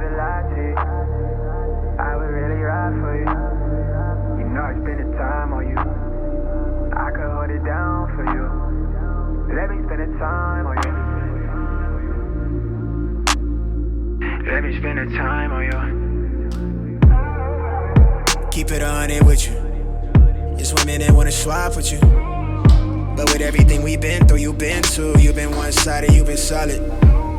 never lie to you. I would really ride for you. You know I spend the time on you. I could hold it down for you. Let me spend the time on you. Let me spend the time on you. Keep it 100 with you. It's women that wanna swap with you. But with everything we've been through, you've been too. You've been one-sided, you've been solid.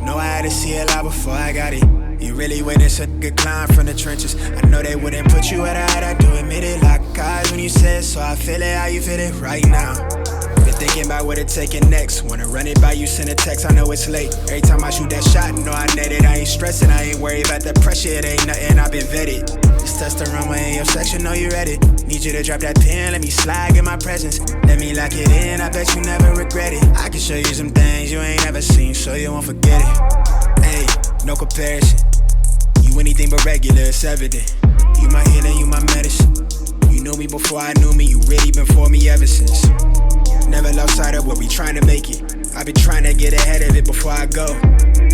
Know I had to see it live before I got it. You really witnessed a good climb from the trenches. I know they wouldn't put you at a height. I do admit it like eyes when you said, so I feel it how you feel it right now. Been thinking about what it taking next. Wanna run it by you, send a text, I know it's late. Every time I shoot that shot, know I net it. I ain't stressing, I ain't worried about the pressure. It ain't nothing, I've been vetted. Just touch the runway in your section, know you ready. Need you to drop that pin, let me slide in my presence. Let me lock it in, I bet you never regret it. I can show you some things you ain't never seen, so you won't forget it. Hey, no comparison. You anything but regular, it's evident. You my healing, you my medicine. You knew me before I knew me, you really been for me ever since. Never lost sight of where we trying to make it. I've been trying to get ahead of it before I go.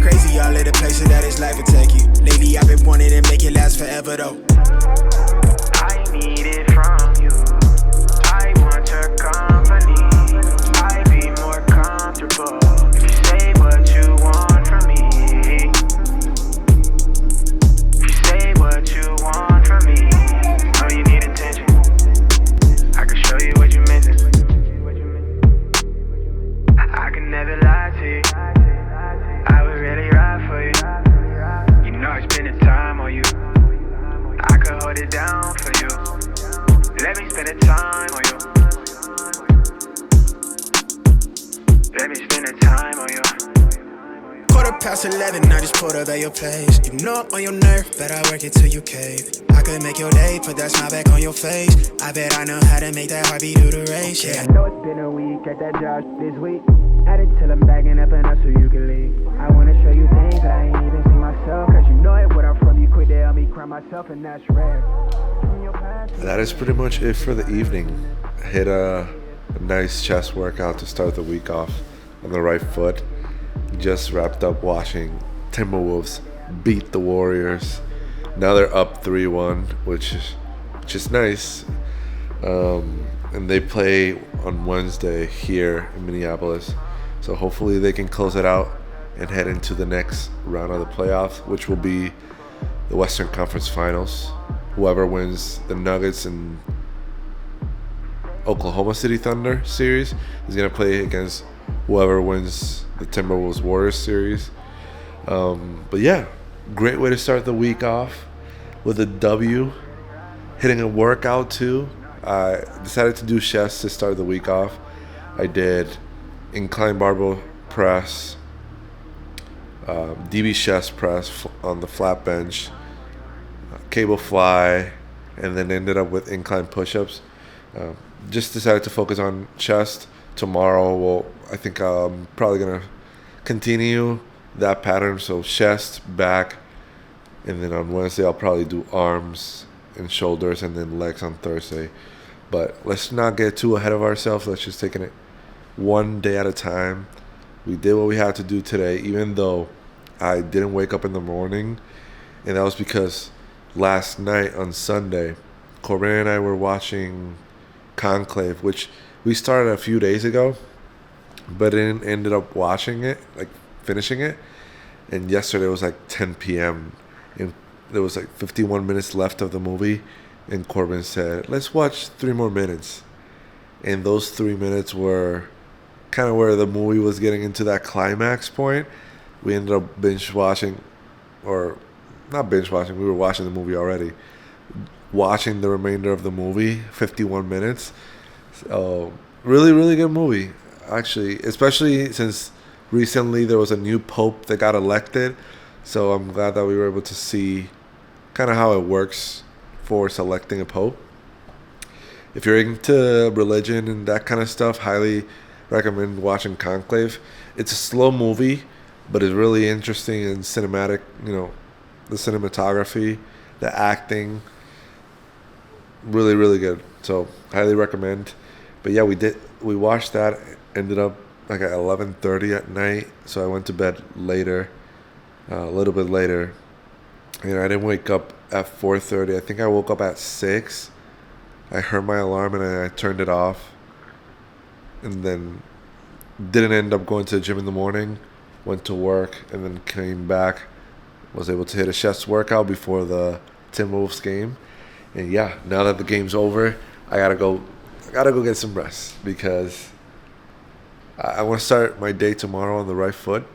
Crazy all of the places that this life will take you. Lately I've been wanting to make it last forever though. I need it from you. I want your company. I'd be more comfortable if you say what you want from me. If you say what you want from me. Know you need attention. I can show you what you're missing. I can never lie to you. I would really ride for you. You know I spend the time on you. I could hold it down for you. Let me spend the time on you. Let me spend the time on you. 11, I just pulled up at your place. You know I'm on your nerve, bet I work it till you cave. I could make your day, put that smile back on your face. I bet I know how to make that heartbeat do the race, yeah. I know it's been a week at that job this week. At it till I'm bagging up enough so you can leave. I wanna show you things I ain't even seen myself. Cause you know it when I'm from you quick to help me cry myself and that's rare. That is pretty much it for the evening. Hit a nice chest workout to start the week off on the right foot. Just wrapped up watching Timberwolves beat the Warriors. Now they're up 3-1, which is nice. And they play on Wednesday here in Minneapolis. So hopefully they can close it out and head into the next round of the playoffs, which will be the Western Conference Finals. Whoever wins the Nuggets and Oklahoma City Thunder series is going to play against whoever wins the Timberwolves Warriors series. But yeah, great way to start the week off with a W. Hitting a workout too. I decided to do chest to start the week off. I did incline barbell press, DB chest press on the flat bench, cable fly, and then ended up with incline push-ups. Just decided to focus on chest. Tomorrow, I think I'm probably going to continue that pattern. So chest, back, and then on Wednesday I'll probably do arms and shoulders and then legs on Thursday. But let's not get too ahead of ourselves. Let's just take it one day at a time. We did what we had to do today, even though I didn't wake up in the morning. And that was because last night on Sunday, Corbin and I were watching Conclave, which we started a few days ago, but then ended up watching it, like finishing it. And yesterday was like 10 p.m. and there was like 51 minutes left of the movie. And Corbin said, let's watch 3 more minutes. And those 3 minutes were kind of where the movie was getting into that climax point. We ended up binge watching, or not binge watching, we were watching the movie already. Watching the remainder of the movie, 51 minutes. So, really, really good movie, actually. Especially since recently there was a new pope that got elected. So I'm glad that we were able to see kind of how it works for selecting a pope. If you're into religion and that kind of stuff, highly recommend watching Conclave. It's a slow movie, but it's really interesting and cinematic. You know, the cinematography, the acting, really, really good. So highly recommend. But yeah, we watched that. Ended up like at 11:30 at night. So I went to bed later, a little bit later. I didn't wake up at 4:30. I think I woke up at 6. I heard my alarm and I turned it off. And then didn't end up going to the gym in the morning. Went to work and then came back. Was able to hit a chest workout before the Timberwolves game. And yeah, now that the game's over, I gotta go get some rest because I want to start my day tomorrow on the right foot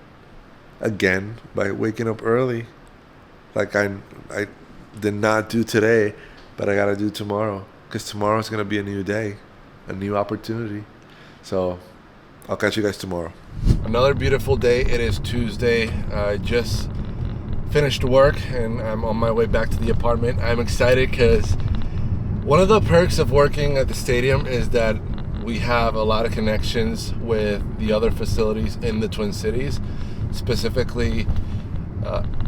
again by waking up early. Like I did not do today, but I gotta do tomorrow because tomorrow's gonna be a new day, a new opportunity. So I'll catch you guys tomorrow. Another beautiful day. It is Tuesday. I just finished work and I'm on my way back to the apartment. I'm excited because one of the perks of working at the stadium is that we have a lot of connections with the other facilities in the Twin Cities, specifically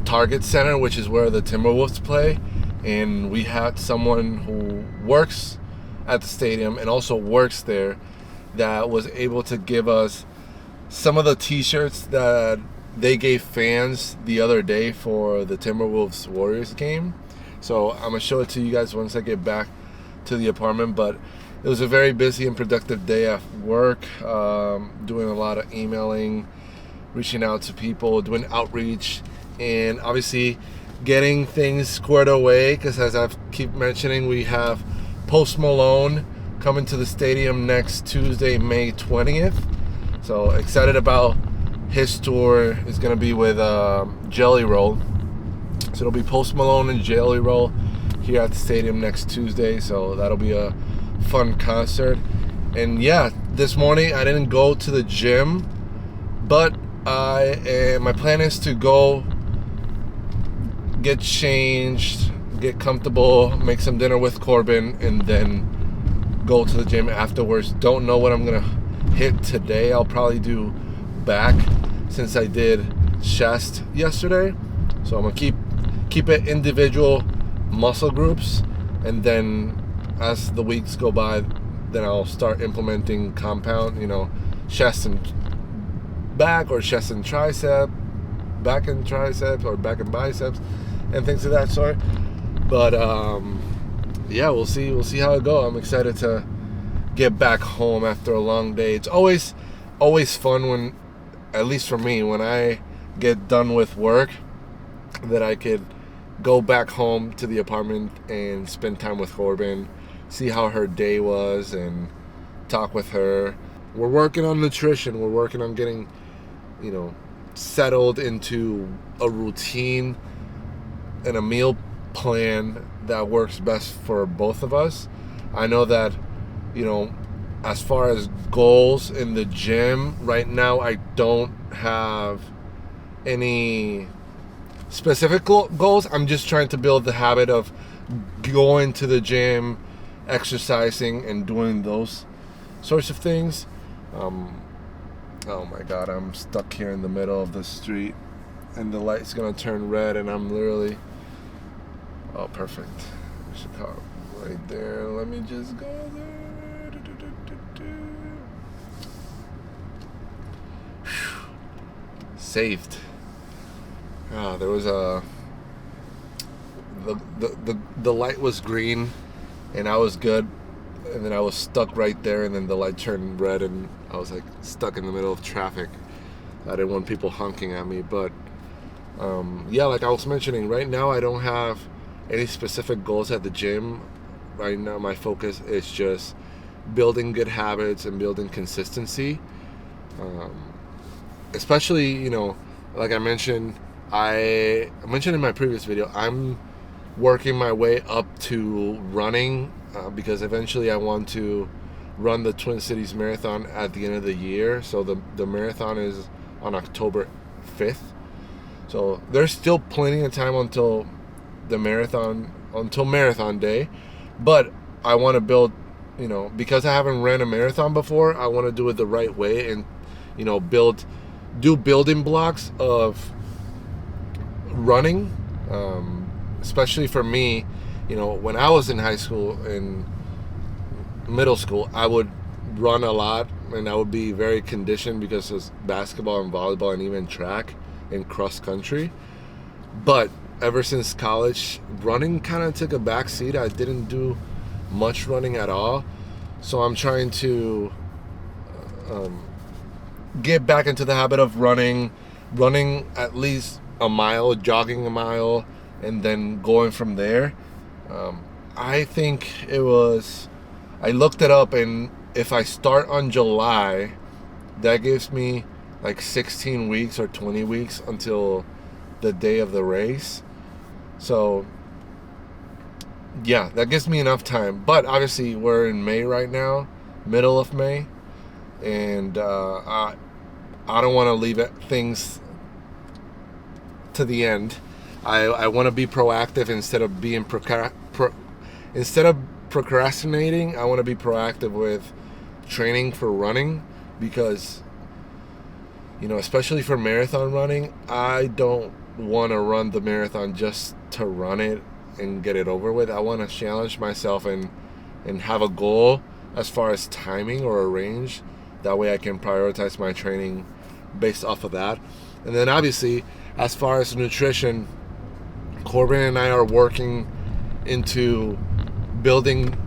Target Center, which is where the Timberwolves play. And we had someone who works at the stadium and also works there that was able to give us some of the t-shirts that they gave fans the other day for the Timberwolves Warriors game. So I'm gonna show it to you guys once I get back to the apartment. But it was a very busy and productive day at work, doing a lot of emailing, reaching out to people, doing outreach, and obviously getting things squared away because, as I keep mentioning, we have Post Malone coming to the stadium next Tuesday, May 20th. So excited about his tour. Is going to be with Jelly Roll. So it'll be Post Malone and Jelly Roll here at the stadium next Tuesday. So that'll be a fun concert. And yeah, this morning I didn't go to the gym, but my plan is to go get changed, get comfortable, make some dinner with Corbin, and then go to the gym afterwards. Don't know what I'm gonna hit today. I'll probably do back since I did chest yesterday. So I'm gonna keep it individual muscle groups, and then as the weeks go by, then I'll start implementing compound, chest and back, or chest and tricep, back and triceps, or back and biceps, and things of that sort. But yeah, we'll see how it goes. I'm excited to get back home after a long day. It's always fun when, at least for me, when I get done with work, that I could go back home to the apartment and spend time with Corbin, see how her day was, and talk with her. We're working on nutrition. We're working on getting, settled into a routine and a meal plan that works best for both of us. I know that, as far as goals in the gym, right now I don't have any specific goals. I'm just trying to build the habit of going to the gym, exercising, and doing those sorts of things. Oh my God, I'm stuck here in the middle of the street and the light's gonna turn red and I'm literally... Oh, perfect. Chicago, right there. Let me just go there. Saved. There was the light was green and I was good, and then I was stuck right there, and then the light turned red and I was like stuck in the middle of traffic. I didn't want people honking at me, but yeah, like I was mentioning, right now I don't have any specific goals at the gym. Right now my focus is just building good habits and building consistency. Especially, like I mentioned in my previous video, I'm working my way up to running because eventually I want to run the Twin Cities Marathon at the end of the year. So the marathon is on October 5th. So there's still plenty of time until marathon day. But I want to build, because I haven't ran a marathon before, I want to do it the right way and, do building blocks of running. Especially for me, when I was in high school and middle school, I would run a lot and I would be very conditioned because of basketball and volleyball and even track and cross country. But ever since college, running kind of took a back seat. I didn't do much running at all. So I'm trying to get back into the habit of running at least a mile, jogging a mile, and then going from there. I think I looked it up, and if I start on July, that gives me like 16 weeks or 20 weeks until the day of the race. So yeah, that gives me enough time. But obviously we're in May right now, middle of May, and I don't want to leave things to the end. I want to be proactive instead of being instead of procrastinating. I want to be proactive with training for running, because especially for marathon running, I don't want to run the marathon just to run it and get it over with. I want to challenge myself and have a goal as far as timing or a range. That way I can prioritize my training based off of that. And then obviously, as far as nutrition, Corbin and I are working into building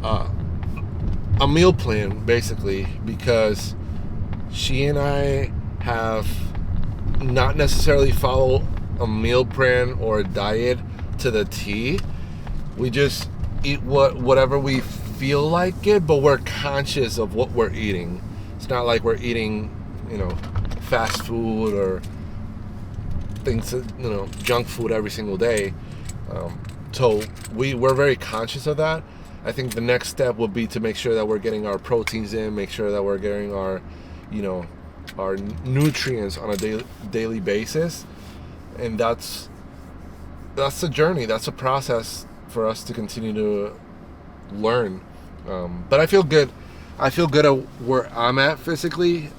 a meal plan, basically, because she and I have not necessarily followed a meal plan or a diet to the T. We just eat whatever we feel like it, but we're conscious of what we're eating. It's not like we're eating, fast food or things, junk food every single day. So we're very conscious of that. I think the next step would be to make sure that we're getting our proteins in, make sure that we're getting our, our nutrients on a daily basis. And that's a journey. That's a process for us to continue to learn. But I feel good. I feel good at where I'm at physically.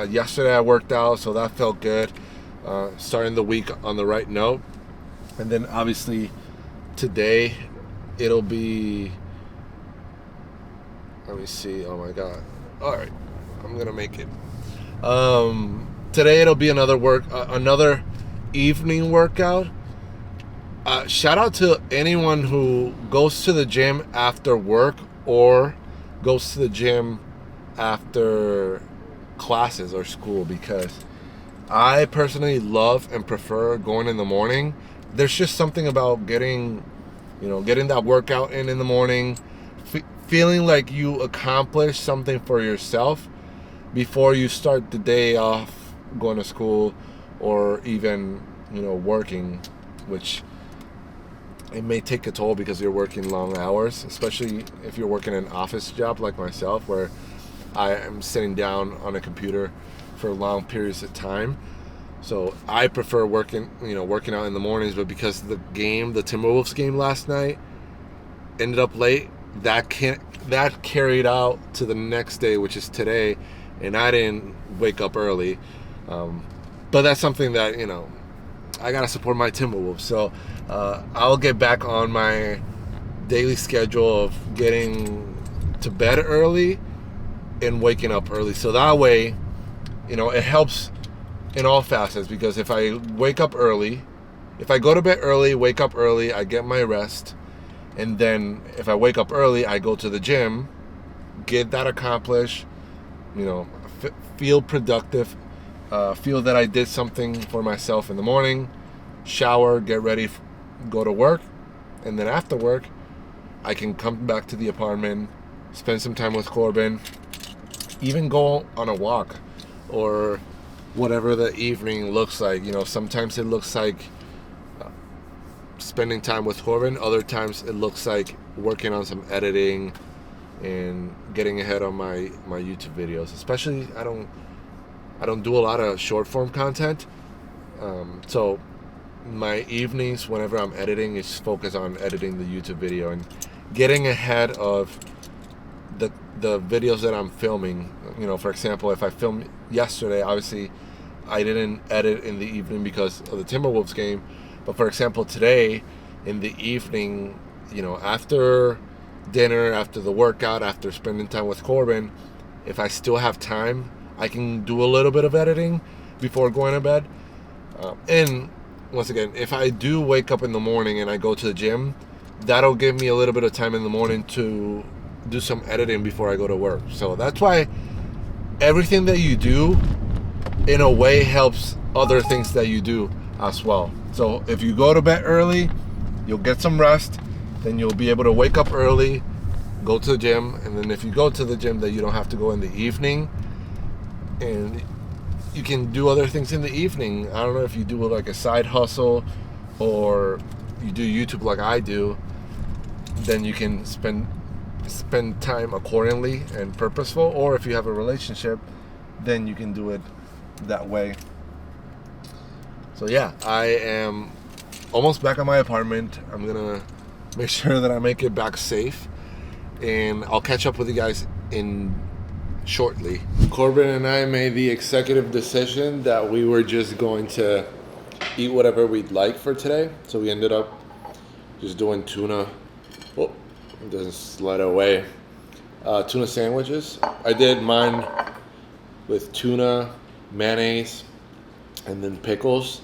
Yesterday I worked out, so that felt good. Starting the week on the right note. And then obviously today it'll be, let me see, oh my god, all right, I'm gonna make it. Today it'll be another evening workout. Shout out to anyone who goes to the gym after work or goes to the gym after classes or school, because I personally love and prefer going in the morning. There's just something about getting that workout in the morning, feeling like you accomplished something for yourself before you start the day off going to school or even, working, which it may take a toll because you're working long hours, especially if you're working an office job like myself, where I am sitting down on a computer for long periods of time. So I prefer working out in the mornings, but because the Timberwolves game last night ended up late, that carried out to the next day, which is today, and I didn't wake up early. But that's something that, I gotta support my Timberwolves. So I'll get back on my daily schedule of getting to bed early and waking up early. So that way, it helps in all facets, because if I wake up early, if I go to bed early, wake up early, I get my rest, and then if I wake up early, I go to the gym, get that accomplished, feel productive, feel that I did something for myself in the morning, shower, get ready, go to work, and then after work, I can come back to the apartment, spend some time with Corbin, even go on a walk, or whatever the evening looks like. Sometimes it looks like spending time with Corbin. Other times it looks like working on some editing and getting ahead on my YouTube videos. Especially, I don't do a lot of short form content. So my evenings, whenever I'm editing, is focused on editing the YouTube video and getting ahead of the videos that I'm filming. For example, if I filmed yesterday, obviously I didn't edit in the evening because of the Timberwolves game. But for example, today in the evening, after dinner, after the workout, after spending time with Corbin, if I still have time, I can do a little bit of editing before going to bed. And once again, if I do wake up in the morning and I go to the gym, that'll give me a little bit of time in the morning to do some editing before I go to work. So that's why everything that you do, in a way, helps other things that you do as well. So if you go to bed early, you'll get some rest, then you'll be able to wake up early, go to the gym, and then if you go to the gym, then you don't have to go in the evening, and you can do other things in the evening. I don't know if you do like a side hustle or you do YouTube like I do, then you can spend time accordingly and purposeful. Or if you have a relationship, then you can do it that way. So yeah, I am almost back at my apartment. I'm gonna make sure that I make it back safe, and I'll catch up with you guys in shortly. Corbin and I made the executive decision that we were just going to eat whatever we'd like for today. So we ended up just doing tuna. Oh, it doesn't slide away. Tuna sandwiches. I did mine with tuna, mayonnaise, and then pickles.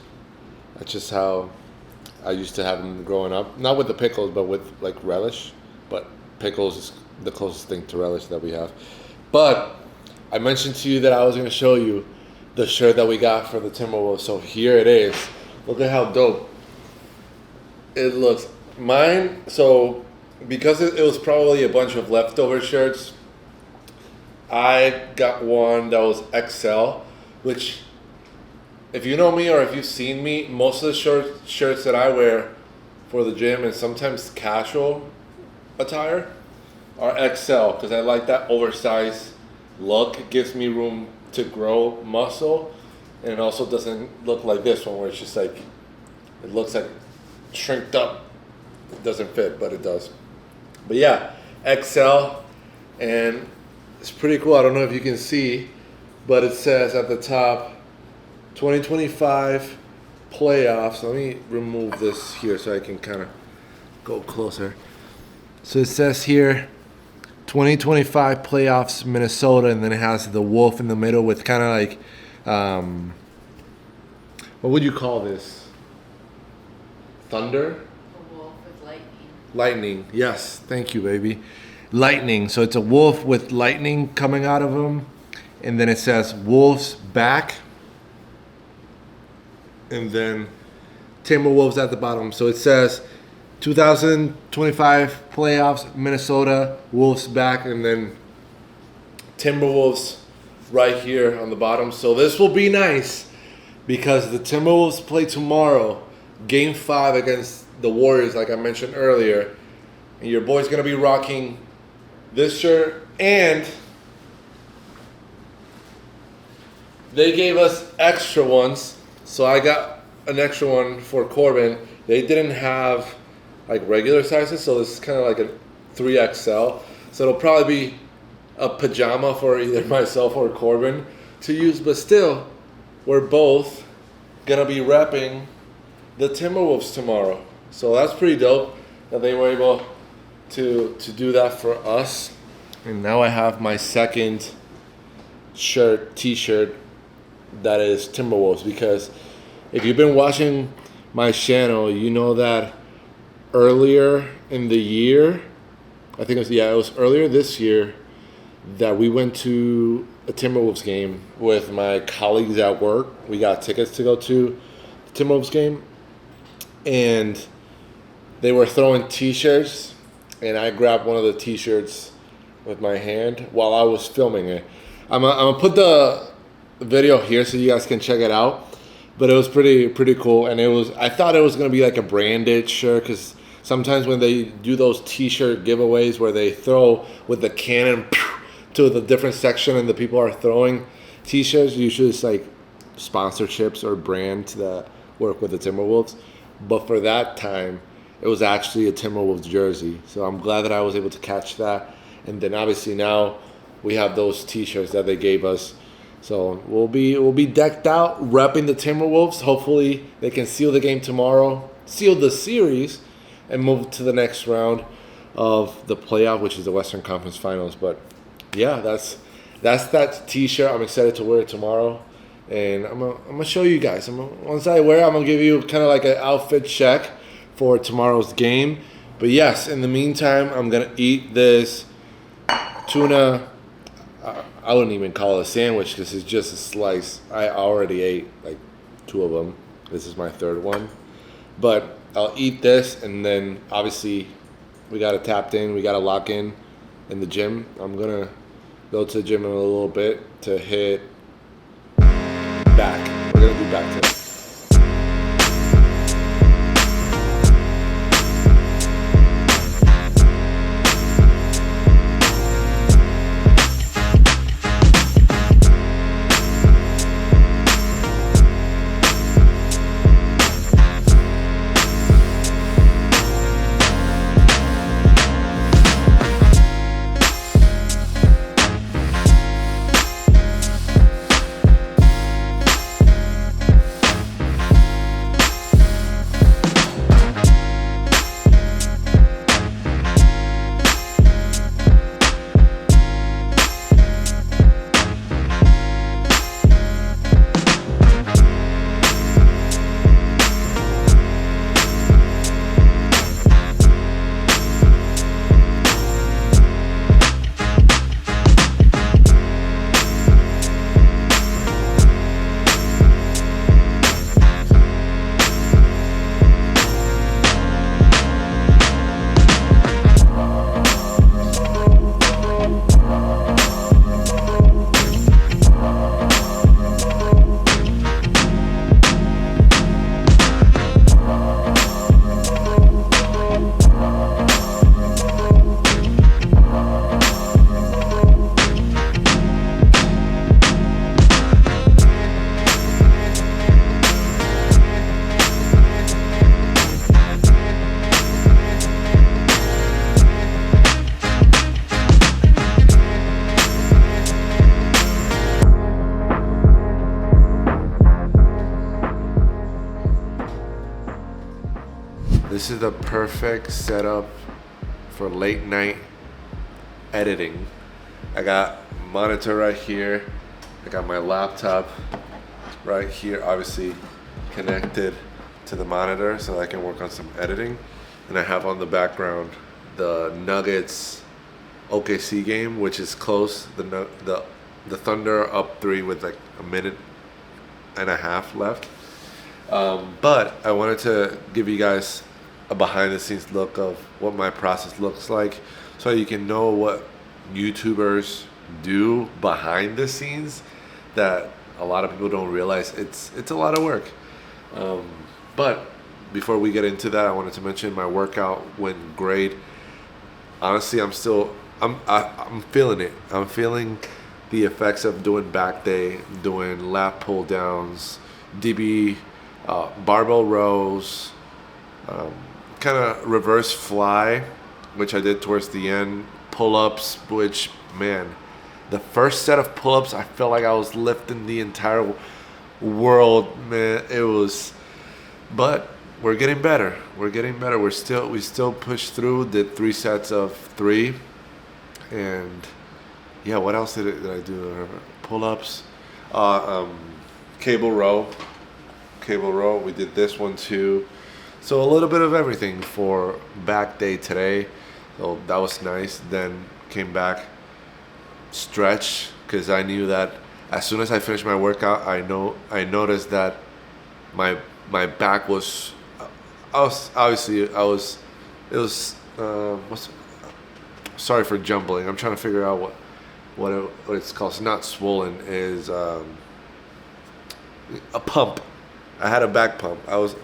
That's just how I used to have them growing up. Not with the pickles, but with like relish. But pickles is the closest thing to relish that we have. But I mentioned to you that I was going to show you the shirt that we got for the Timberwolves. So here it is. Look at how dope it looks. Mine, so because it was probably a bunch of leftover shirts, I got one that was XL, which, if you know me or if you've seen me, most of the shirts that I wear for the gym and sometimes casual attire are XL because I like that oversized look. It gives me room to grow muscle, and it also doesn't look like this one where it's just like, it looks like shrinked up. It doesn't fit, but it does. But yeah, XL, and it's pretty cool. I don't know if you can see, but it says at the top, 2025 playoffs. Let me remove this here so I can kind of go closer. So it says here, 2025 playoffs, Minnesota, and then it has the wolf in the middle with kind of like, what would you call this? Thunder? A wolf with lightning. Lightning, yes. Thank you, baby. Lightning. So it's a wolf with lightning coming out of him. And then it says Wolves back. And then Timberwolves at the bottom. So it says 2025 playoffs, Minnesota, Wolves back, and then Timberwolves right here on the bottom. So this will be nice because the Timberwolves play tomorrow, Game 5 against the Warriors, like I mentioned earlier. And your boy's going to be rocking this shirt, and they gave us extra ones. So I got an extra one for Corbin. They didn't have like regular sizes, so this is kind of like a 3XL. So it'll probably be a pajama for either myself or Corbin to use, but still, we're both gonna be repping the Timberwolves tomorrow. So that's pretty dope that they were able to do that for us. And now I have my second t-shirt that is Timberwolves, because if you've been watching my channel, you know that earlier in the year, I think it was earlier this year, that we went to a Timberwolves game with my colleagues at work. We got tickets to go to the Timberwolves game, and they were throwing t-shirts, and I grabbed one of the t-shirts with my hand while I was filming it. I'm gonna put the video here so you guys can check it out. But it was pretty cool, and I thought it was gonna be like a branded shirt, because sometimes when they do those t-shirt giveaways where they throw with the cannon to the different section and the people are throwing t-shirts, usually it's like sponsorships or brands that work with the Timberwolves. But for that time, it was actually a Timberwolves jersey. So I'm glad that I was able to catch that. And then obviously now we have those t-shirts that they gave us. So we'll be decked out, repping the Timberwolves. Hopefully they can seal the game tomorrow, seal the series, and move to the next round of the playoff, which is the Western Conference Finals. But yeah, that's that t-shirt. I'm excited to wear it tomorrow. and I'm gonna show you guys. Once I wear it, I'm gonna give you kind of like an outfit check for tomorrow's game. But yes, in the meantime, I'm gonna eat this tuna. I wouldn't even call it a sandwich because it's just a slice. I already ate like 2 of them. This is my 3rd one. But I'll eat this, and then obviously we got it tapped in. We got to lock in the gym. I'm gonna go to the gym in a little bit to hit back. We're gonna do back today. This is the perfect setup for late night editing. I got a monitor right here. I got my laptop right here, obviously connected to the monitor so I can work on some editing. And I have on the background the Nuggets OKC game, which is close. The Thunder are up 3 with like a minute and a half left. But I wanted to give you guys a behind the scenes look of what my process looks like so you can know what YouTubers do behind the scenes that a lot of people don't realize. It's a lot of work. But before we get into that, I wanted to mention my workout went great. Honestly, I'm feeling it. I'm feeling the effects of doing back day, doing lat pull downs, DB, barbell rows, kind of reverse fly, which I did towards the end, pull-ups, which, man, the first set of pull-ups, I felt like I was lifting the entire world, man. It was, but we're getting better. We still push through, did 3 sets of 3, and yeah, what else did I do? Pull-ups, cable row, we did this one too. So a little bit of everything for back day today. So that was nice. Then came back, stretch, because I knew that as soon as I finished my workout, I noticed that my back was, sorry for jumbling. I'm trying to figure out what it's called. It's not swollen, is a pump. I had a back pump. I was,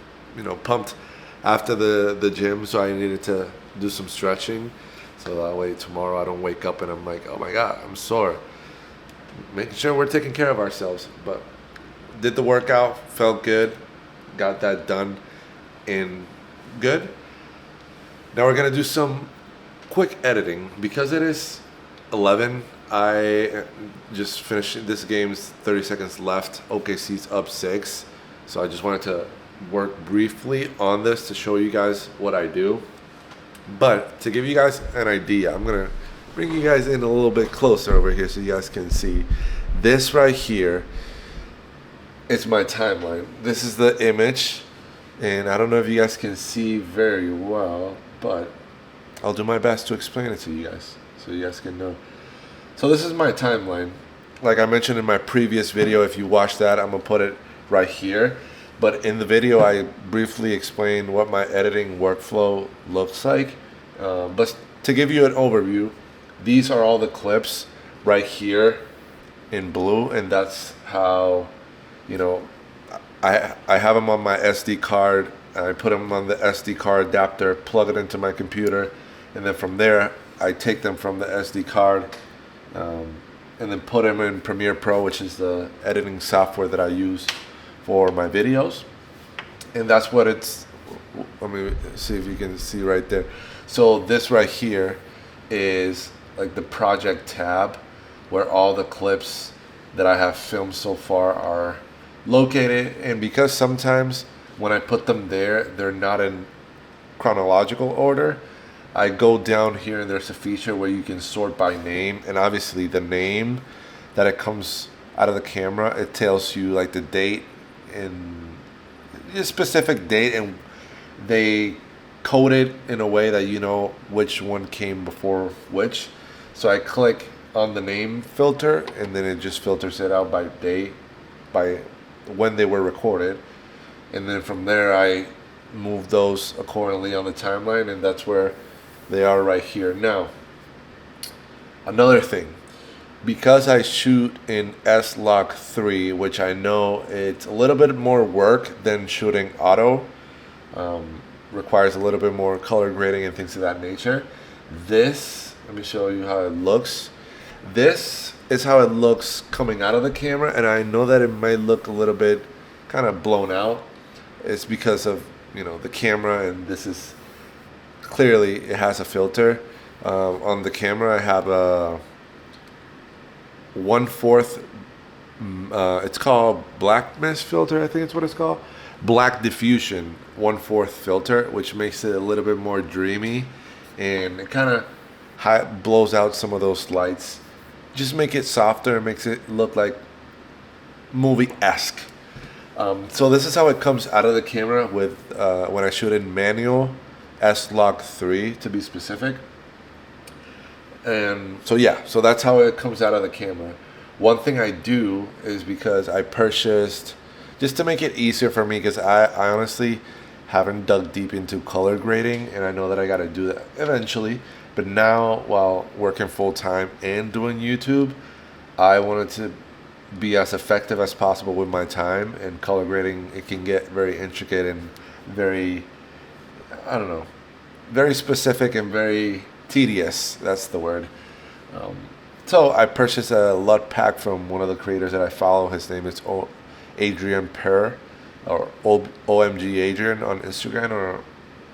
pumped after the gym, so I needed to do some stretching, so that way tomorrow I don't wake up and I'm like, oh my god, I'm sore. Making sure we're taking care of ourselves. But did the workout, felt good, got that done in good. Now we're gonna do some quick editing because it is 11. I just finished this game's 30 seconds left. OKC's up 6, so I just wanted to work briefly on this to show you guys what I do. But to give you guys an idea, I'm gonna bring you guys in a little bit closer over here so you guys can see this right here it's my timeline. This is the image, and I don't know if you guys can see very well, but I'll do my best to explain it to you guys so you guys can know. So this is my timeline. Like I mentioned in my previous video, if you watch that, I'm gonna put it right here. But in the video, I briefly explained what my editing workflow looks like. But to give you an overview, these are all the clips right here in blue, and that's how, you know, I have them on my SD card. I put them on the SD card adapter, plug it into my computer, and then from there I take them from the SD card and then put them in Premiere Pro, which is the editing software that I use for my videos. And that's what it's, let me see if you can see right there. So this right here is like the project tab where all the clips that I have filmed so far are located. And because sometimes when I put them there, they're not in chronological order, I go down here and there's a feature where you can sort by name, and obviously the name that it comes out of the camera, it tells you like the date and a specific date, and they code it in a way that you know which one came before which. So I click on the name filter, and then it just filters it out by date, by when they were recorded, and then from there I move those accordingly on the timeline, and that's where they are right here. Now, another thing, because I shoot in S-Log 3, which I know it's a little bit more work than shooting auto, requires a little bit more color grading and things of that nature. This, let me show you how it looks. This is how it looks coming out of the camera, and I know that it might look a little bit kind of blown out. It's because of, you know, the camera, and this is clearly, it has a filter. On the camera I have a 1/4, it's called black mist filter, I think it's what it's called. Black diffusion 1/4 filter, which makes it a little bit more dreamy, and it kind of blows out some of those lights. Just make it softer, and makes it look like movie-esque. So this is how it comes out of the camera with when I shoot in manual S-Log 3 to be specific. And so yeah, so that's how it comes out of the camera. One thing I do is, because I purchased, just to make it easier for me, because I honestly haven't dug deep into color grading, and I know that I got to do that eventually. But now, while working full time and doing YouTube, I wanted to be as effective as possible with my time, and color grading, it can get very intricate and very, I don't know, very specific and very tedious. That's the word. So I purchased a LUT pack from one of the creators that I follow. His name is Adrian Per, or OMG Adrian on Instagram or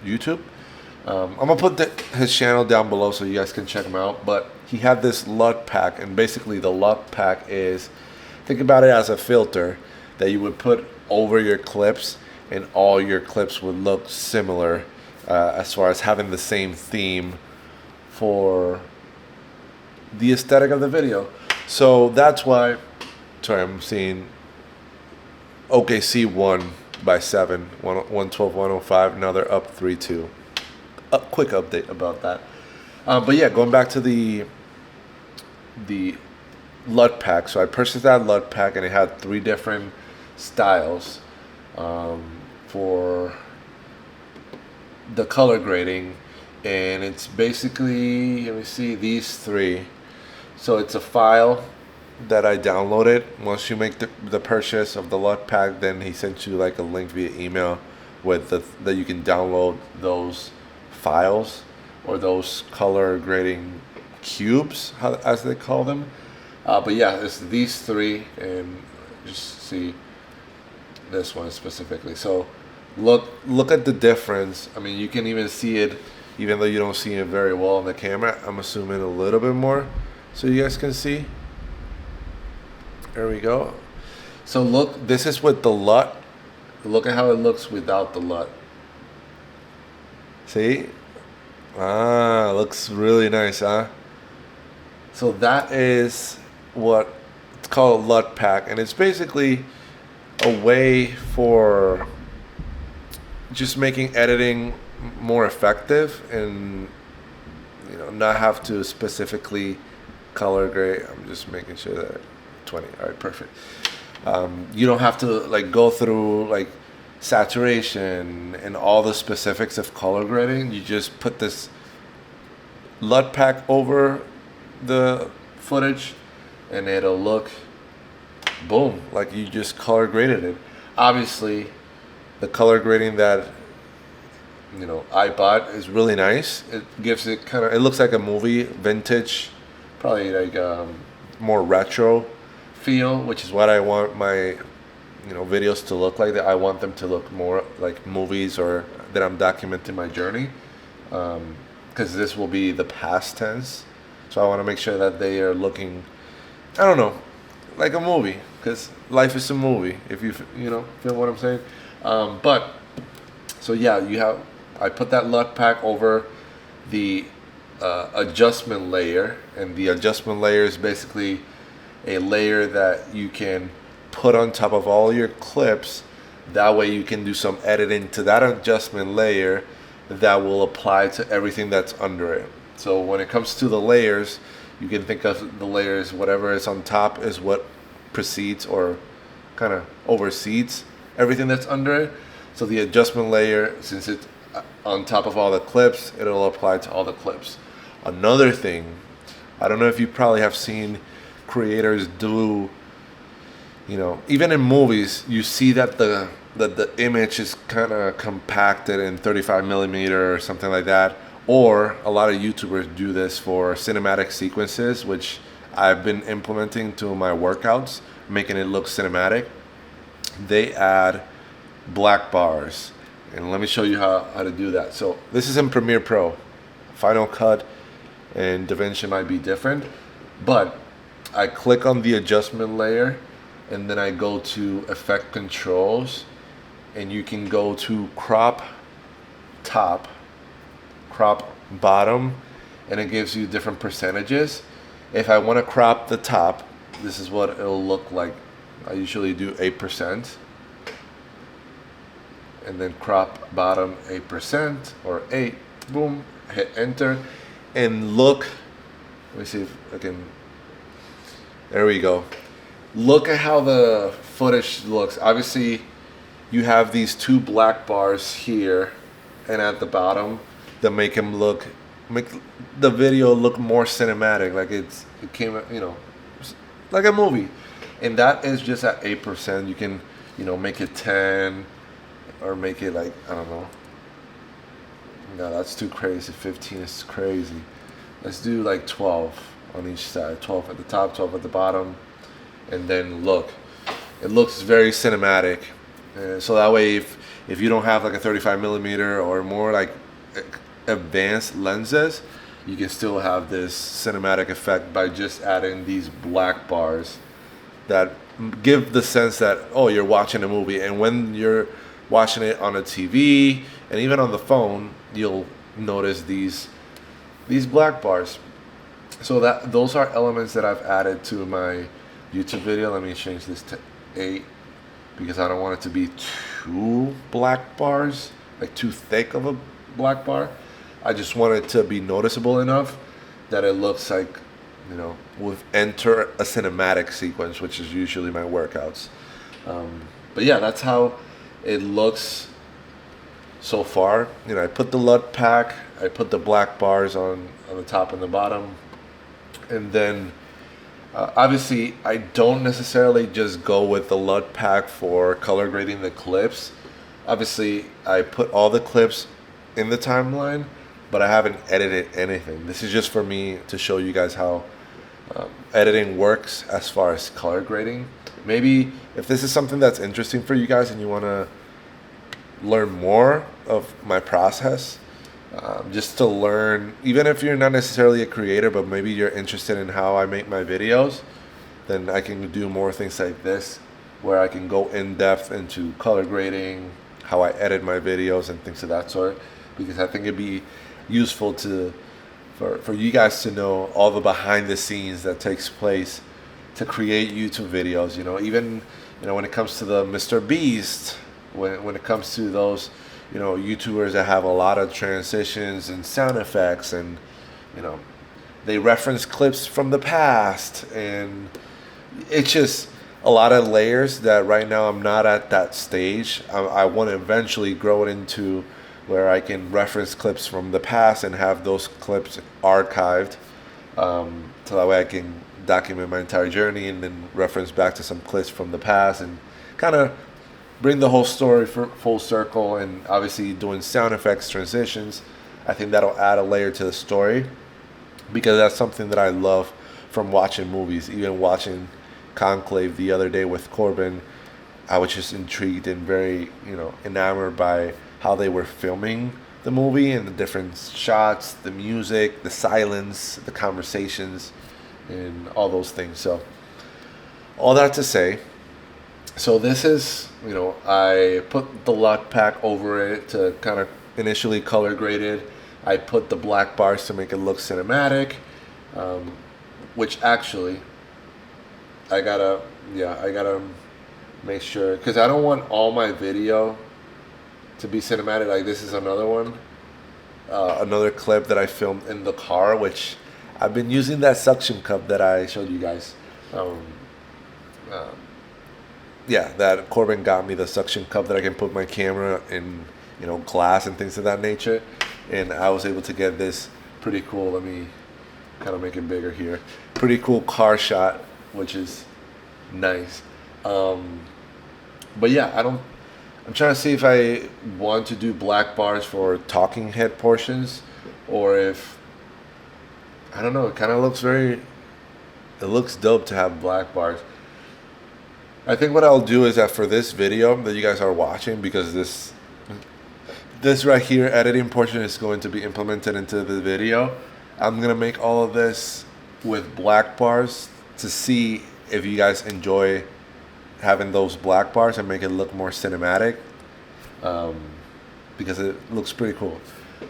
YouTube. I'm gonna put his channel down below so you guys can check him out. But he had this LUT pack, and basically the LUT pack is, think about it as a filter that you would put over your clips, and all your clips would look similar as far as having the same theme for the aesthetic of the video. So that's why, sorry, I'm seeing OKC 1/7, 112-105. Now they're up 3-2. A quick update about that. But yeah, going back to the LUT pack. So I purchased that LUT pack, and it had 3 different styles for the color grading, and it's basically, let me see, these 3. So it's a file that I downloaded. Once you make the purchase of the LUT pack, then he sent you like a link via email with that you can download those files, or those color grading cubes, as they call them. But yeah, it's these 3, and just see this one specifically. So look at the difference. I mean, you can even see it, even though you don't see it very well on the camera. I'm assuming a little bit more so you guys can see. There we go. So look, this is with the LUT. Look at how it looks without the LUT. See? Looks really nice, huh? So that is what it's called, LUT pack, and it's basically a way for just making editing more effective, and not have to specifically color grade. I'm just making sure that 20. All right, perfect. You don't have to like go through like saturation and all the specifics of color grading. You just put this LUT pack over the footage and it'll look boom, like you just color graded it. Obviously the color grading that I bought is really nice. It gives it it looks like a movie, vintage, probably like more retro feel, which is what I want my videos to look like. That I want them to look more like movies, or that I'm documenting my journey, because this will be the past tense, so I want to make sure that they are looking, I don't know, like a movie, because life is a movie, if you feel what I'm saying. But so yeah, I put that LUT pack over the adjustment layer, and the adjustment layer is basically a layer that you can put on top of all your clips. That way you can do some editing to that adjustment layer that will apply to everything that's under it. So when it comes to the layers, you can think of the layers, whatever is on top is what precedes or kind of oversees everything that's under it. So the adjustment layer, since it's on top of all the clips, it'll apply to all the clips. Another thing, I don't know if you probably have seen creators do, even in movies, you see that the image is kind of compacted in 35 millimeter or something like that. Or a lot of YouTubers do this for cinematic sequences, which I've been implementing to my workouts, making it look cinematic. They add black bars. And let me show you how to do that. So this is in Premiere Pro. Final Cut and DaVinci might be different, but I click on the adjustment layer, and then I go to Effect Controls, and you can go to Crop Top, Crop Bottom, and it gives you different percentages. If I want to crop the top, this is what it'll look like. I usually do 8%. And then crop bottom 8% or 8, boom, hit enter, and look, let me see if I can, there we go. Look at how the footage looks. Obviously you have these two black bars here and at the bottom that make the video look more cinematic, like it came, like a movie. And that is just at 8%. You can, make it 10, or make it like, I don't know. No, that's too crazy. 15 is crazy. Let's do like 12 on each side. 12 at the top, 12 at the bottom. And then look. It looks very cinematic. So that way, if you don't have like a 35 millimeter or more like advanced lenses, you can still have this cinematic effect by just adding these black bars that give the sense that, oh, you're watching a movie. And when you're watching it on a TV and even on the phone, you'll notice these black bars. So those are elements that I've added to my YouTube video. Let me change this to 8 because I don't want it to be too black bars, like too thick of a black bar. I just want it to be noticeable enough that it looks like, we've entered a cinematic sequence, which is usually my workouts. But yeah, that's how it looks so far. I put the LUT pack, I put the black bars on the top and the bottom, and then obviously I don't necessarily just go with the LUT pack for color grading the clips. Obviously I put all the clips in the timeline, but I haven't edited anything. This is just for me to show you guys how editing works as far as color grading. Maybe if this is something that's interesting for you guys and you want to learn more of my process, just to learn, even if you're not necessarily a creator, but maybe you're interested in how I make my videos, then I can do more things like this, where I can go in depth into color grading, how I edit my videos and things of that sort, because I think it'd be useful for you guys to know all the behind the scenes that takes place to create YouTube videos. Even when it comes to the Mr. Beast, when it comes to those, YouTubers that have a lot of transitions and sound effects, and they reference clips from the past, and it's just a lot of layers that right now I'm not at that stage. I want to eventually grow it into where I can reference clips from the past and have those clips archived, so that way I can document my entire journey and then reference back to some clips from the past and kind of bring the whole story for full circle. And obviously doing sound effects, transitions, I think that'll add a layer to the story, because that's something that I love from watching movies. Even watching Conclave the other day with Corbin, I was just intrigued and very, enamored by how they were filming the movie and the different shots, the music, the silence, the conversations, and all those things. So all that to say, so this is, I put the LUT pack over it to kind of initially color graded. I put the black bars to make it look cinematic, which actually I gotta make sure, because I don't want all my video to be cinematic. Like, this is another one, another clip that I filmed in the car, which I've been using that suction cup that I showed you guys. That Corbin got me, the suction cup that I can put my camera in, glass and things of that nature. And I was able to get this pretty cool, let me kind of make it bigger here, pretty cool car shot, which is nice. But yeah, I'm trying to see if I want to do black bars for talking head portions, or if, I don't know, it kind of looks it looks dope to have black bars. I think what I'll do is that for this video that you guys are watching, because this right here, editing portion, is going to be implemented into the video, I'm going to make all of this with black bars to see if you guys enjoy having those black bars and make it look more cinematic, because it looks pretty cool.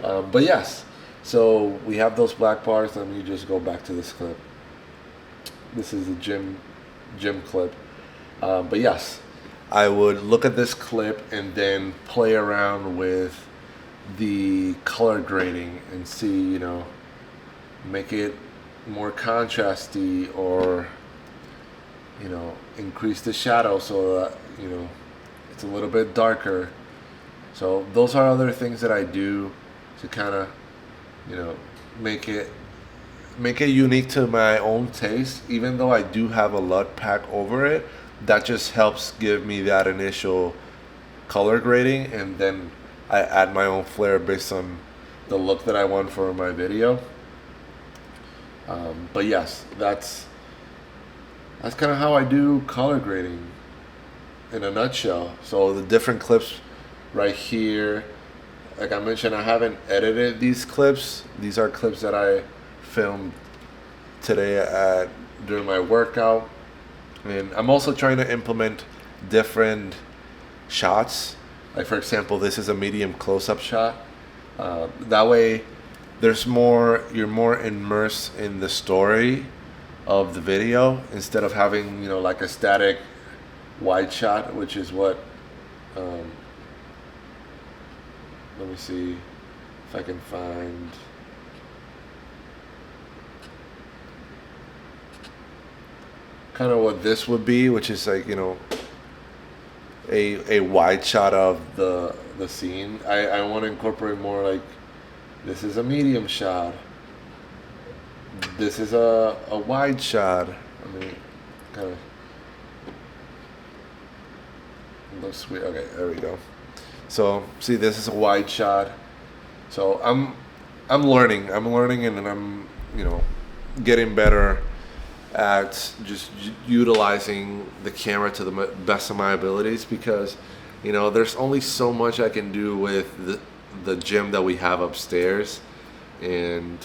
But yes, so we have those black bars. Let me just go back to this clip. This is the gym clip. But yes, I would look at this clip and then play around with the color grading and see, make it more contrasty, or increase the shadow so that it's a little bit darker. So those are other things that I do to kind of make it unique to my own taste. Even though I do have a LUT pack over it, that just helps give me that initial color grading, and then I add my own flair based on the look that I want for my video. But yes, that's kind of how I do color grading in a nutshell. So the different clips right here, like I mentioned, I haven't edited these clips. These are clips that I filmed today during my workout. And I'm also trying to implement different shots. Like, for example, this is a medium close-up shot. That way, you're more immersed in the story of the video, instead of having, like a static wide shot, which is what, let me see if I can find, kind of what this would be, which is like, a wide shot of the scene. I want to incorporate more like, this is a medium shot, this is a wide shot. I mean, kind of looks sweet. Okay, there we go. So see, this is a wide shot. So I'm learning, and I'm getting better at just utilizing the camera to the best of my abilities, because there's only so much I can do with the gym that we have upstairs, and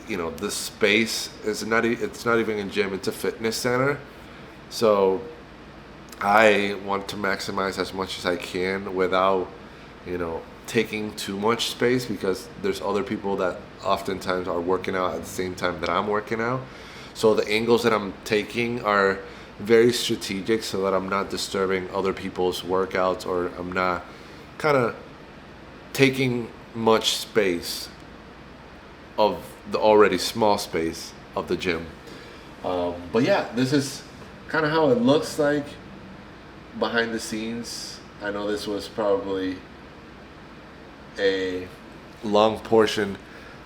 the space is it's not even a gym, it's a fitness center. So I want to maximize as much as I can without taking too much space, because there's other people that oftentimes are working out at the same time that I'm working out. So the angles that I'm taking are very strategic so that I'm not disturbing other people's workouts, or I'm not kind of taking much space of the already small space of the gym. But yeah, this is kind of how it looks like behind the scenes. I know this was probably a long portion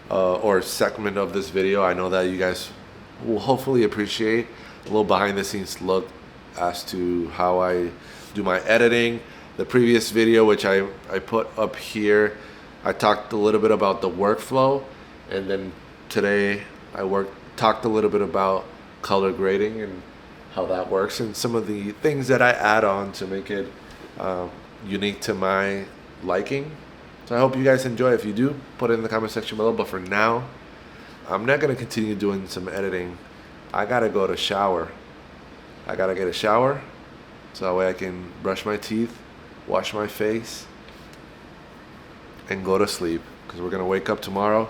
or segment of this video. I know that you guys will hopefully appreciate a little behind the scenes look as to how I do my editing. The previous video, which I put up here, I talked a little bit about the workflow, and then today I talked a little bit about color grading and how that works, and some of the things that I add on to make it unique to my liking. So I hope you guys enjoy. If you do, put it in the comment section below. But for now, I'm not going to continue doing some editing. I got to go to shower. I got to get a shower so that way I can brush my teeth, wash my face, and go to sleep. Because we're going to wake up tomorrow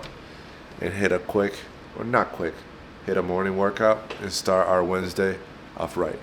and hit a morning workout and start our Wednesday off right.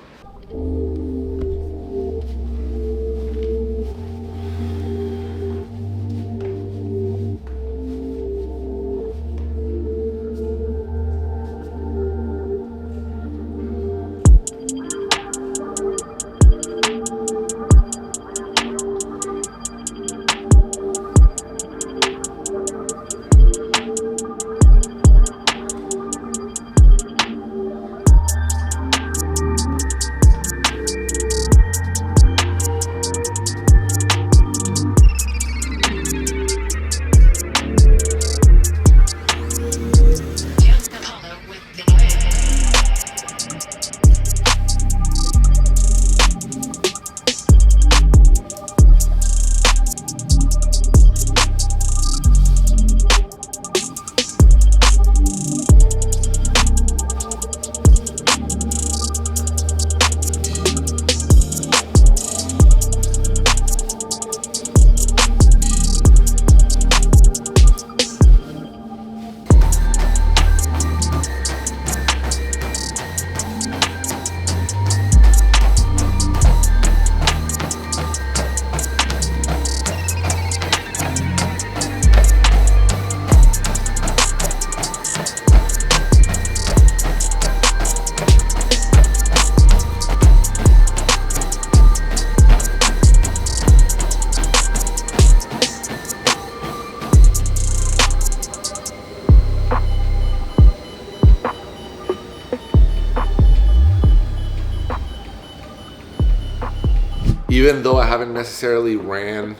Even though I haven't necessarily ran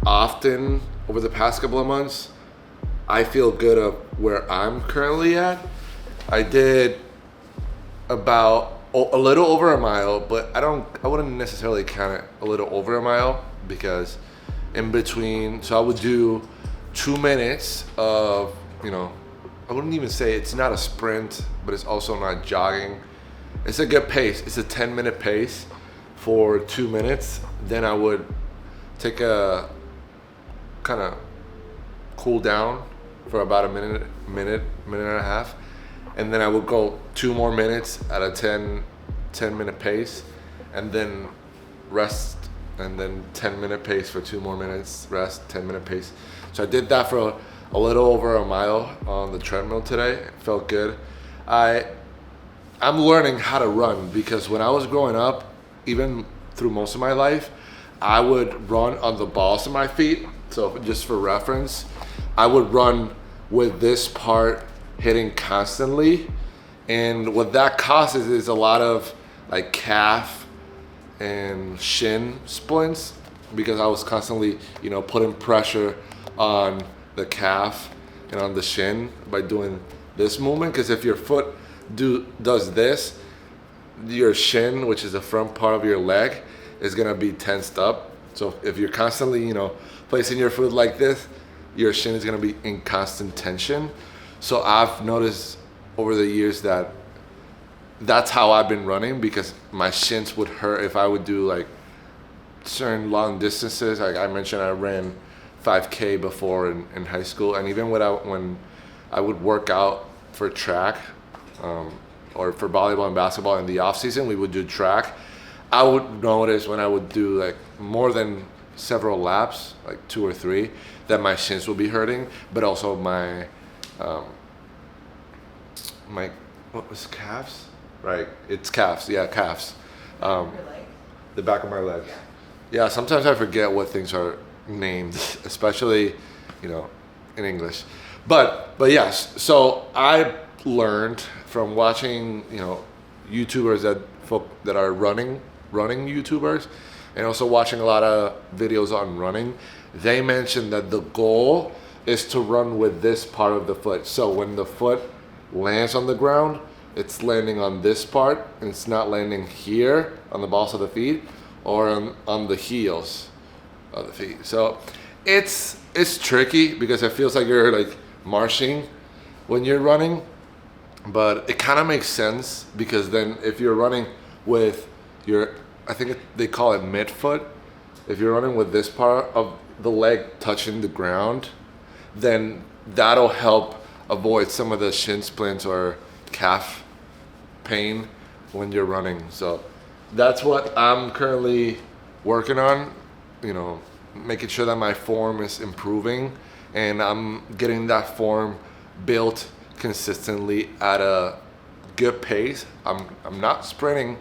often over the past couple of months, I feel good of where I'm currently at. I did about a little over a mile, but I wouldn't necessarily count it a little over a mile, because in between, so I would do 2 minutes of, I wouldn't even say it's not a sprint, but it's also not jogging. It's a good pace. It's a 10-minute pace for 2 minutes. Then I would take a kind of cool down for about a minute and a half. And then I would go 2 more minutes at a 10-minute pace, and then rest, and then 10-minute pace for 2 more minutes, rest, 10-minute pace. So I did that for a little over a mile on the treadmill today. It felt good. I'm learning how to run, because when I was growing up, even through most of my life, I would run on the balls of my feet. So just for reference, I would run with this part hitting constantly. And what that causes is a lot of like calf and shin splints, because I was constantly, putting pressure on the calf and on the shin by doing this movement. Because if your foot does this, your shin, which is the front part of your leg, is gonna be tensed up. So if you're constantly, placing your foot like this, your shin is gonna be in constant tension. So I've noticed over the years that that's how I've been running, because my shins would hurt if I would do like certain long distances. Like I mentioned, I ran 5K before in high school, and even when I would work out for track, or for volleyball and basketball in the off season, we would do track. I would notice when I would do like more than several laps, like 2 or 3, that my shins will be hurting, but also my what was calves? Right, it's calves. Yeah, calves. The back of my legs. Yeah, sometimes I forget what things are named, especially, in English. But yes, so I learned from watching, YouTubers that are running YouTubers, and also watching a lot of videos on running. They mentioned that the goal is to run with this part of the foot. So when the foot lands on the ground, it's landing on this part, and it's not landing here on the balls of the feet or on the heels of the feet. So it's tricky because it feels like you're like marching when you're running, but it kind of makes sense because then if you're running with I think they call it midfoot, if you're running with this part of the leg touching the ground, then that'll help avoid some of the shin splints or calf pain when you're running. So that's what I'm currently working on, making sure that my form is improving, and I'm getting that form built consistently at a good pace. I'm not sprinting,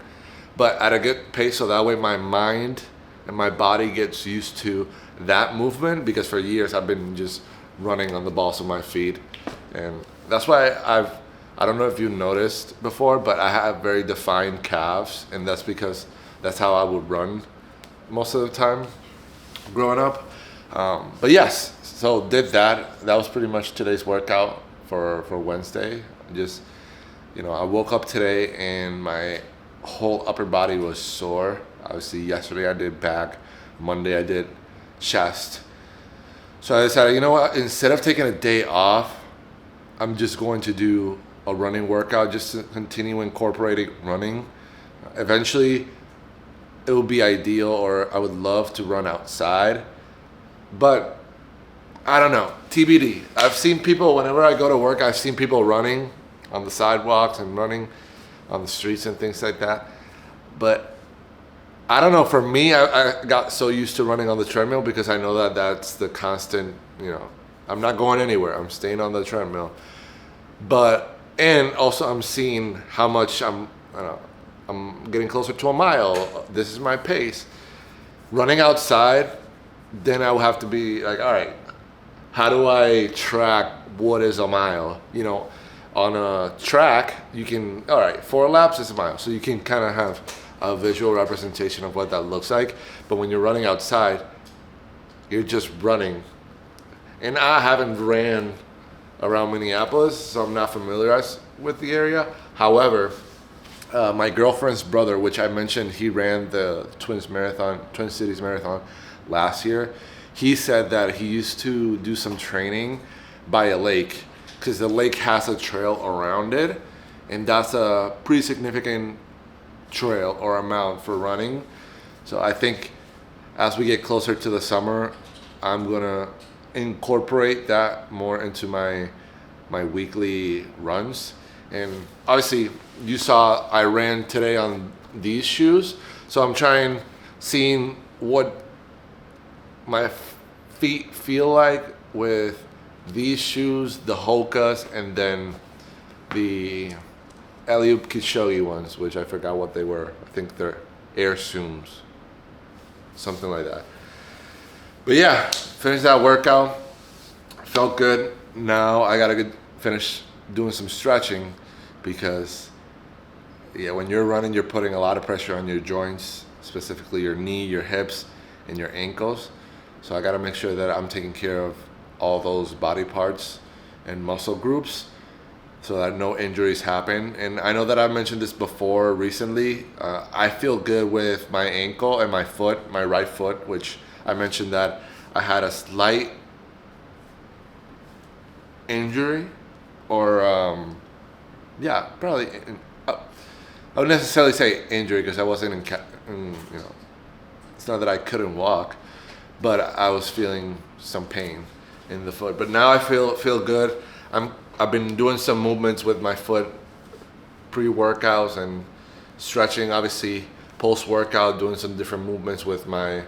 but at a good pace, so that way my mind and my body gets used to that movement, because for years I've been just running on the balls of my feet. And that's why I don't know if you noticed before, but I have very defined calves, and that's because that's how I would run most of the time growing up. But yes, so did that. That was pretty much today's workout for Wednesday. Just, I woke up today and my whole upper body was sore. Obviously yesterday I did back, Monday I did chest. So I decided, you know what, instead of taking a day off, I'm just going to do a running workout, just to continue incorporating running. Eventually it would be ideal, or I would love to run outside, but I don't know, TBD. I've seen people, whenever I go to work, I've seen people running on the sidewalks and running on the streets and things like that. But I don't know, for me, I got so used to running on the treadmill because I know that that's the constant, I'm not going anywhere. I'm staying on the treadmill. And also I'm seeing how much I'm getting closer to a mile. This is my pace. Running outside, then I will have to be like, all right, how do I track what is a mile? On a track, you can, all right, 4 laps is a mile. So you can kind of have a visual representation of what that looks like. But when you're running outside, you're just running. And I haven't ran around Minneapolis, so I'm not familiarized with the area. However, my girlfriend's brother, which I mentioned, he ran the Twin Cities Marathon last year. He said that he used to do some training by a lake, because the lake has a trail around it, and that's a pretty significant trail or amount for running. So I think as we get closer to the summer, I'm gonna incorporate that more into my weekly runs. And obviously you saw I ran today on these shoes, so I'm seeing what my feet feel like with these shoes, the Hokas, and then the Eliud Kipchoge ones, which I forgot what they were. I think they're Air Zooms, something like that. But yeah, finished that workout. Felt good. Now I gotta finish doing some stretching, because when you're running, you're putting a lot of pressure on your joints, specifically your knee, your hips, and your ankles. So I gotta make sure that I'm taking care of all those body parts and muscle groups so that no injuries happen. And I know that I mentioned this before recently. I feel good with my ankle and my foot, my right foot, which I mentioned that I had a slight injury, or probably. I wouldn't necessarily say injury, because I wasn't it's not that I couldn't walk, but I was feeling some pain in the foot. But now I feel good. I've been doing some movements with my foot pre-workouts and stretching. Obviously, post-workout, doing some different movements with my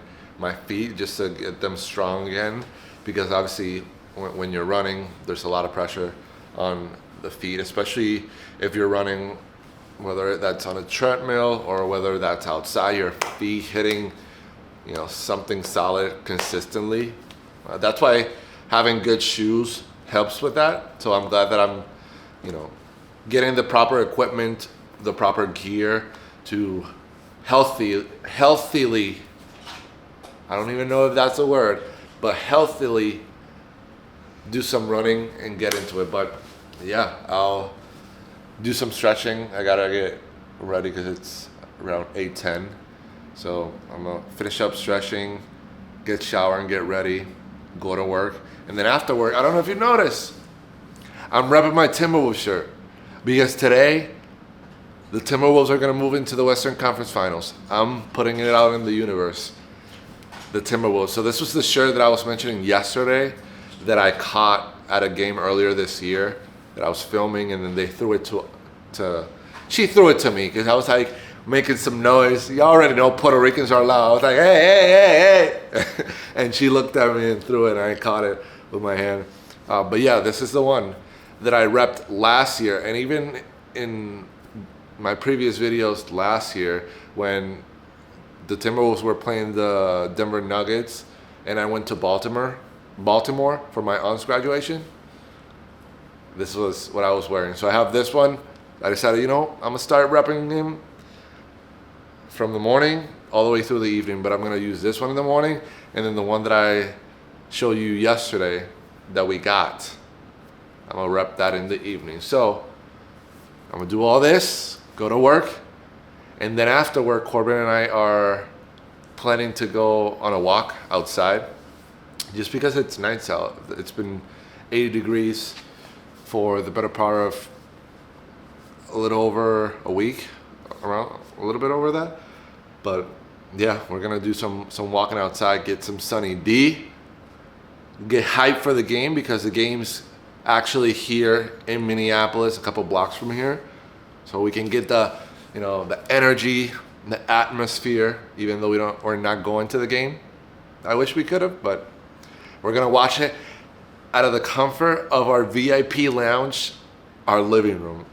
feet just to get them strong again. Because obviously, when you're running, there's a lot of pressure on the feet, especially if you're running, whether that's on a treadmill or whether that's outside, your feet hitting, something solid consistently. That's why having good shoes helps with that. So I'm glad that I'm, getting the proper equipment, the proper gear to healthily, I don't even know if that's a word, but healthily do some running and get into it. But yeah, I'll do some stretching. I gotta get ready because it's around 8:10. So I'm gonna finish up stretching, get shower and get ready, go to work. And then after work, I don't know if you noticed, I'm repping my Timberwolves shirt because today the Timberwolves are gonna move into the Western Conference Finals. I'm putting it out in the universe, the Timberwolves. So this was the shirt that I was mentioning yesterday that I caught at a game earlier this year that I was filming, and then they threw it she threw it to me because I was like making some noise. You already know Puerto Ricans are loud. I was like, hey. And she looked at me and threw it, and I caught it with my hand. But yeah, this is the one that I repped last year, and even in my previous videos last year when the Timberwolves were playing the Denver Nuggets and I went to Baltimore for my aunt's graduation. This was what I was wearing. So I have this one. I decided, I'm gonna start repping him from the morning all the way through the evening, but I'm gonna use this one in the morning, and then the one that I showed you yesterday that we got, I'm gonna rep that in the evening. So I'm gonna do all this, go to work, and then after work, Corbin and I are planning to go on a walk outside just because it's nice out. It's been 80 degrees for the better part of a little over a week, around a little bit over that. But yeah, we're gonna do some walking outside, get some sunny D, get hyped for the game because the game's actually here in Minneapolis, a couple blocks from here. So we can get the energy, the atmosphere, even though we're not going to the game. I wish we could have, but we're gonna watch it out of the comfort of our VIP lounge, our living room.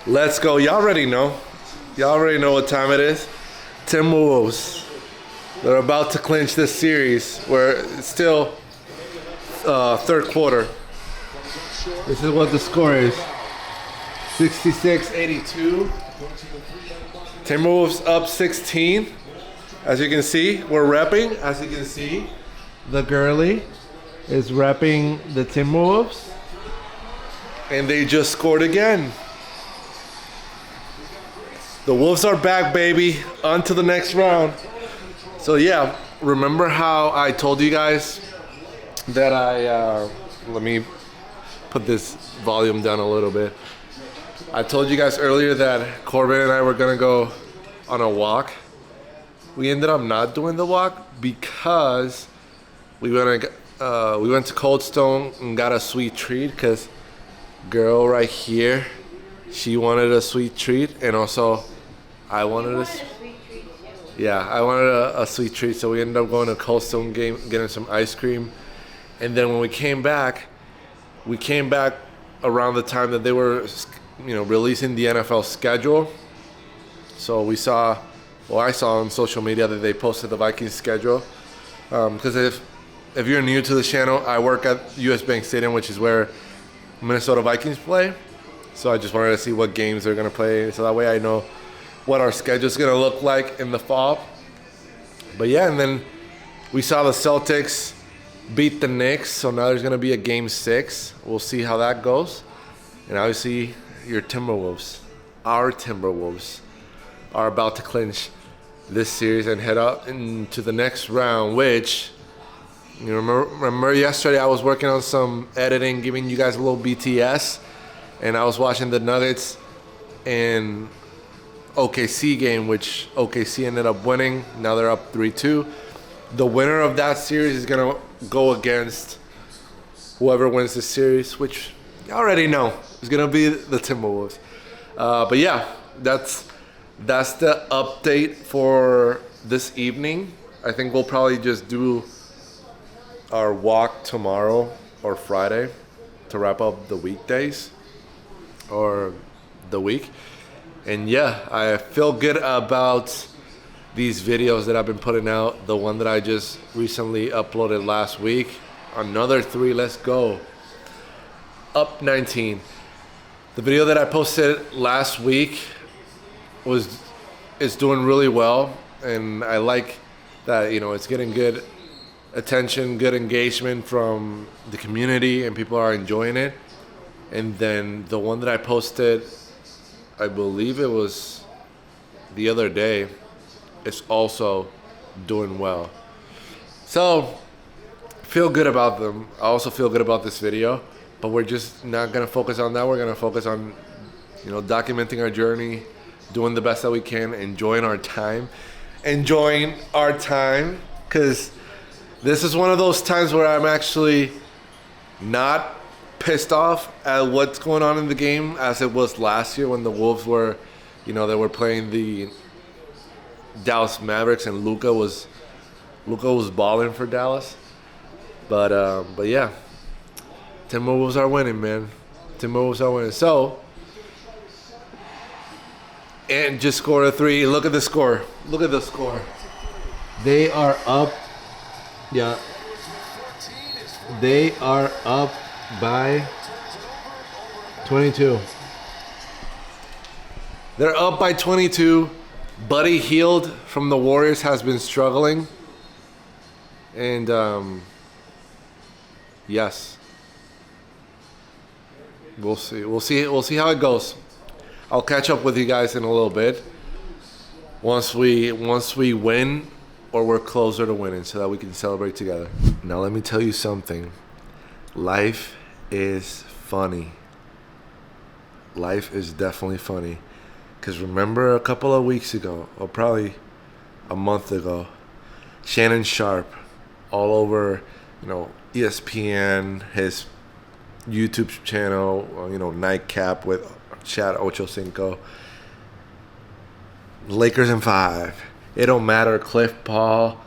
Let's go. Y'all already know what time it is. Timberwolves. They're about to clinch this series where it's still third quarter. This is what the score is. 66-82. Timberwolves up 16. As you can see, we're repping. As you can see, the girly is repping the Timberwolves. And they just scored again. The Wolves are back, baby. On to the next round. So yeah, remember how I told you guys that let me put this volume down a little bit. I told you guys earlier that Corbin and I were gonna go on a walk. We ended up not doing the walk because we went to Cold Stone and got a sweet treat because girl right here, she wanted a sweet treat, and also I wanted a sweet treat. Yeah, I wanted a sweet treat, so we ended up going to Cold Stone game, getting some ice cream, and then when we came back around the time that they were, releasing the NFL schedule. So I saw on social media that they posted the Vikings schedule. Because if you're new to the channel, I work at US Bank Stadium, which is where Minnesota Vikings play. So I just wanted to see what games they're going to play, so that way I know what our schedule is going to look like in the fall. But yeah, and then we saw the Celtics beat the Knicks, so now there's going to be a game 6. We'll see how that goes. And obviously, our Timberwolves, are about to clinch this series and head out into the next round, which, you remember yesterday I was working on some editing, giving you guys a little BTS, and I was watching the Nuggets and OKC game, which OKC ended up winning. Now they're up 3-2. The winner of that series is going to go against whoever wins the series, which you already know is going to be the Timberwolves. But yeah, that's the update for this evening. I think we'll probably just do our walk tomorrow or Friday to wrap up the weekdays or the week. And yeah, I feel good about these videos that I've been putting out. The one that I just recently uploaded last week. Another 3, let's go. Up 19. The video that I posted last week is doing really well. And I like that, it's getting good attention, good engagement from the community, and people are enjoying it. And then the one that I posted, I believe it was the other day, is also doing well. So, feel good about them. I also feel good about this video, but we're just not going to focus on that. We're going to focus on, documenting our journey, doing the best that we can, enjoying our time, because this is one of those times where I'm actually not pissed off at what's going on in the game as it was last year when the Wolves were, they were playing the Dallas Mavericks and Luka was balling for Dallas. But yeah, Timberwolves are winning, man. Timberwolves are winning. So, and just scored a 3. Look at the score. Look at the score. They are up. Yeah. They are up by 22. They're up by 22. Buddy Hield from the Warriors has been struggling. And yes. We'll see. We'll see how it goes. I'll catch up with you guys in a little bit. Once we win or we're closer to winning so that we can celebrate together. Now let me tell you something. Life is funny. Life is definitely funny. Because remember a couple of weeks ago, or probably a month ago, Shannon Sharp, all over, ESPN, his YouTube channel, Nightcap with Chad Ochocinco. Lakers in 5. It don't matter. Cliff Paul,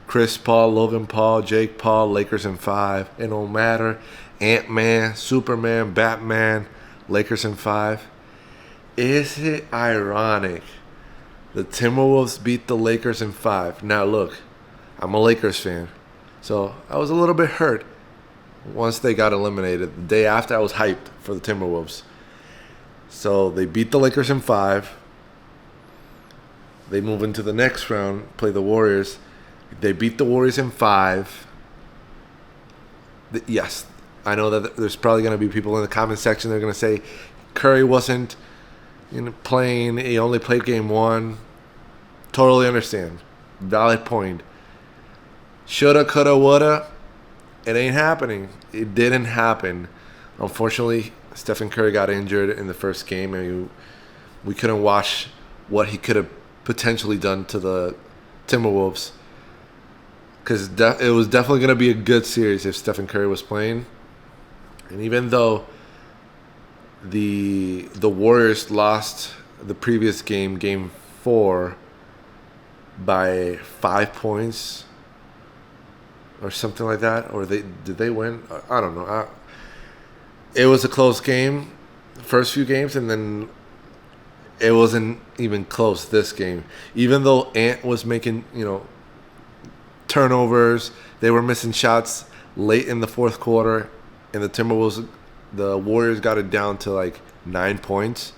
Chris Paul, Logan Paul, Jake Paul, Lakers in 5. It don't matter. Ant-Man, Superman, Batman, Lakers in 5. Is it ironic the Timberwolves beat the Lakers in 5? Now look, I'm a Lakers fan, so I was a little bit hurt once they got eliminated. The day after, I was hyped for the Timberwolves. So they beat the Lakers in 5. They move into the next round, play the Warriors. They beat the Warriors in 5. Yes, I know that there's probably going to be people in the comment section that are going to say Curry wasn't playing. He only played game 1. Totally understand. Valid point. Shoulda, coulda, woulda. It ain't happening. It didn't happen. Unfortunately, Stephen Curry got injured in the first game, and we couldn't watch what he could have potentially done to the Timberwolves. Because it was definitely going to be a good series if Stephen Curry was playing. And even though the Warriors lost the previous game, game 4, by 5 points or something like that, or did they win? I don't know. It was a close game, the first few games, and then it wasn't even close this game. Even though Ant was making, turnovers, they were missing shots late in the fourth quarter, and the Warriors got it down to like 9 points.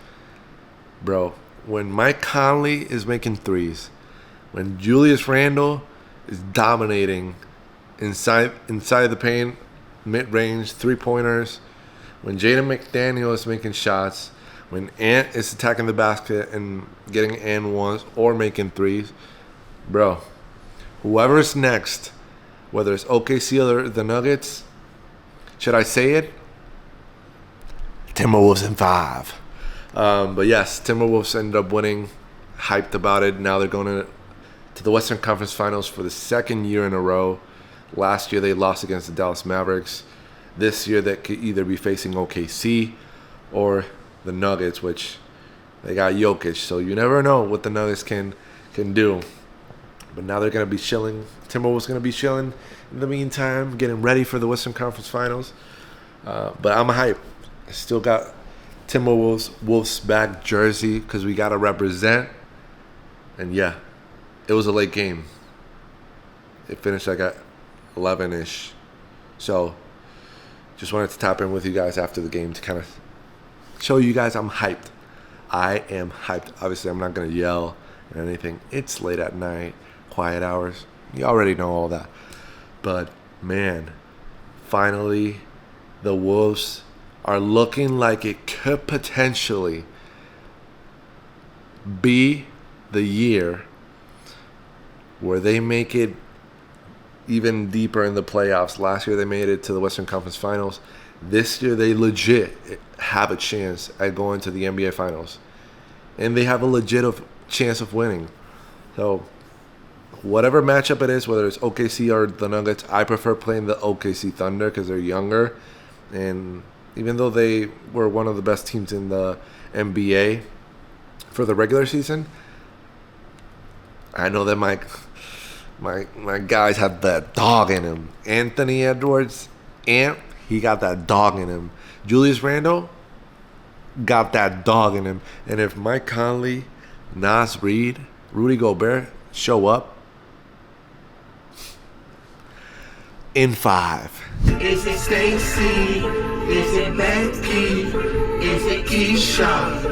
Bro, when Mike Conley is making threes, when Julius Randle is dominating inside the paint, mid-range, three-pointers, when Jaden McDaniel is making shots, when Ant is attacking the basket and getting and ones or making threes, Bro, whoever's next, whether it's OKC or the Nuggets, should I say it? Timberwolves in 5. But yes, Timberwolves ended up winning. Hyped about it. Now they're going to the Western Conference Finals for the second year in a row. Last year they lost against the Dallas Mavericks. This year they could either be facing OKC or the Nuggets, which they got Jokic. So you never know what the Nuggets can do. But now they're going to be chilling. Timberwolves going to be chilling in the meantime, getting ready for the Western Conference Finals. But I'm hyped. I still got Timberwolves Wolves back jersey because we got to represent. And yeah, it was a late game. It finished like at 11-ish. So just wanted to tap in with you guys after the game to kind of show you guys I'm hyped. I am hyped. Obviously, I'm not going to yell or anything. It's late at night, quiet hours. You already know all that. But, man, finally, the Wolves are looking like it could potentially be the year where they make it even deeper in the playoffs. Last year, they made it to the Western Conference Finals. This year, they legit have a chance at going to the NBA Finals. And they have a legit chance of winning. So, whatever matchup it is, whether it's OKC or the Nuggets, I prefer playing the OKC Thunder because they're younger. And even though they were one of the best teams in the NBA for the regular season, I know that my guys have that dog in him. Anthony Edwards, he got that dog in him. Julius Randle got that dog in him. And if Mike Conley, Nas Reed, Rudy Gobert show up in 5. Is it Stacy? Is it Becky? Is it Keisha?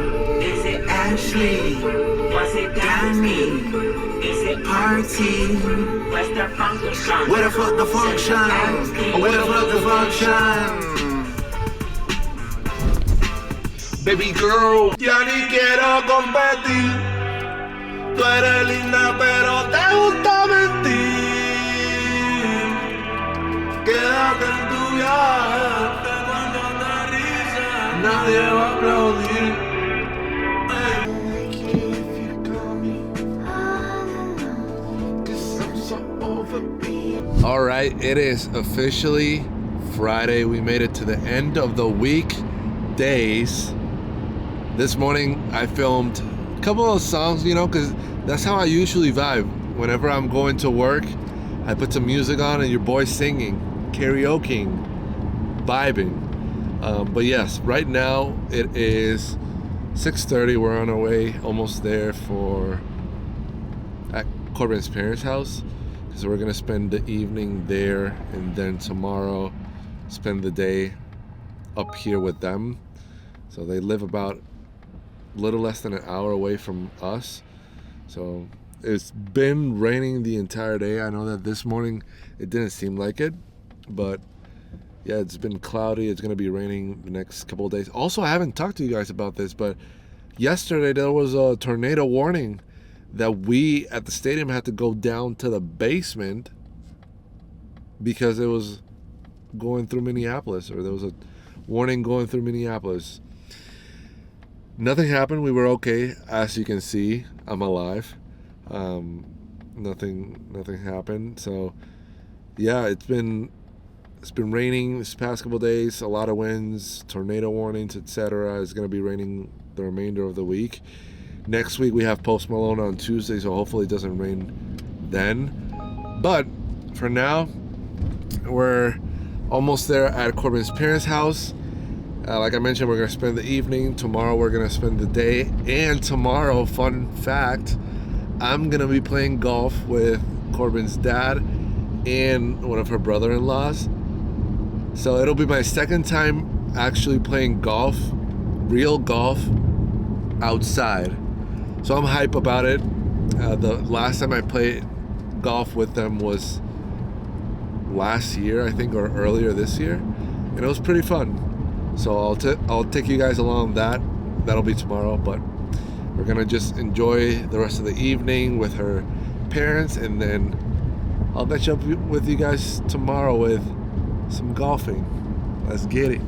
Is it Ashley? Was it Danny? Is it Party? Where's the function? Where the fuck the function? Where the fuck the function? Baby girl, ya ni quiero competir. Tú eres linda pero te gusta mentir. Quédate en tu viaje, te cuento de risa. Nadie va a aplaudir. All right, it is officially Friday. We made it to the end of the week days. This morning I filmed a couple of songs, because that's how I usually vibe. Whenever I'm going to work, I put some music on and your boy's singing, karaokeing, vibing. But yes, right now it is 6:30. We're on our way, almost there at Corbin's parents' house. So we're gonna spend the evening there, and then tomorrow spend the day up here with them. So they live about a little less than an hour away from us. So it's been raining the entire day. I know that this morning it didn't seem like it, but yeah, it's been cloudy. It's gonna be raining the next couple of days. Also, I haven't talked to you guys about this, but yesterday there was a tornado warning that we at the stadium had to go down to the basement because it was going through Minneapolis, or there was a warning going through Minneapolis. Nothing happened. We were okay. As you can see, I'm alive. Nothing happened. So yeah, it's been raining this past couple of days, a lot of winds, tornado warnings, etc. It's going to be raining the remainder of the week. Next week we have Post Malone on Tuesday, so hopefully it doesn't rain then. But for now, we're almost there at Corbin's parents' house. Like I mentioned, we're going to spend the evening. Tomorrow we're going to spend the day. And tomorrow, fun fact, I'm going to be playing golf with Corbin's dad and one of her brother-in-laws. So it'll be my second time actually playing golf, real golf, outside. So I'm hype about it. The last time I played golf with them was last year, I think, or earlier this year, and it was pretty fun. So I'll take you guys along that. That'll be tomorrow, but we're gonna just enjoy the rest of the evening with her parents, and then I'll catch up with you guys tomorrow with some golfing. Let's get it.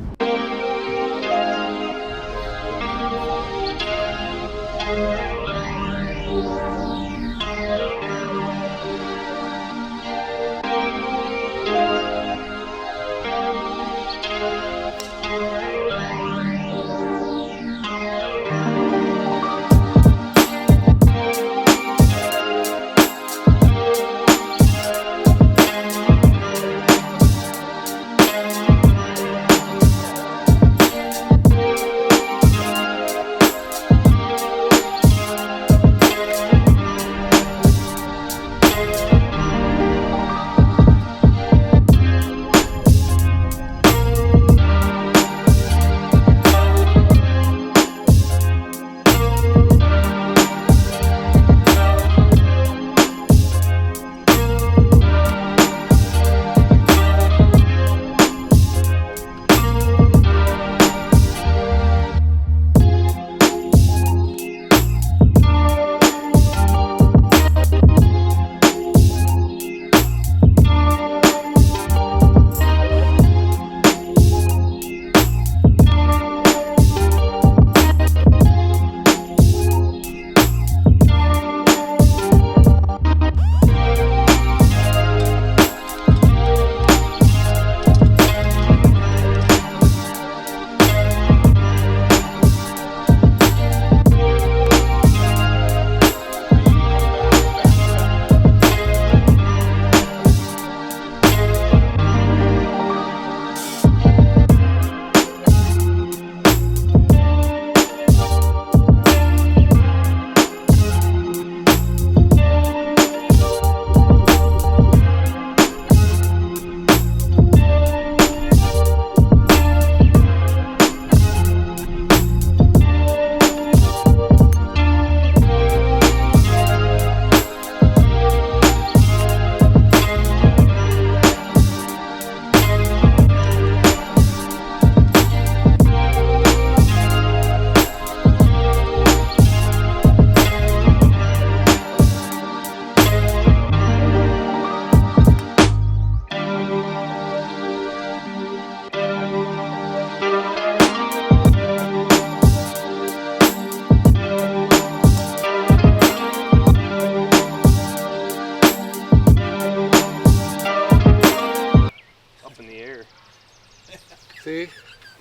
See,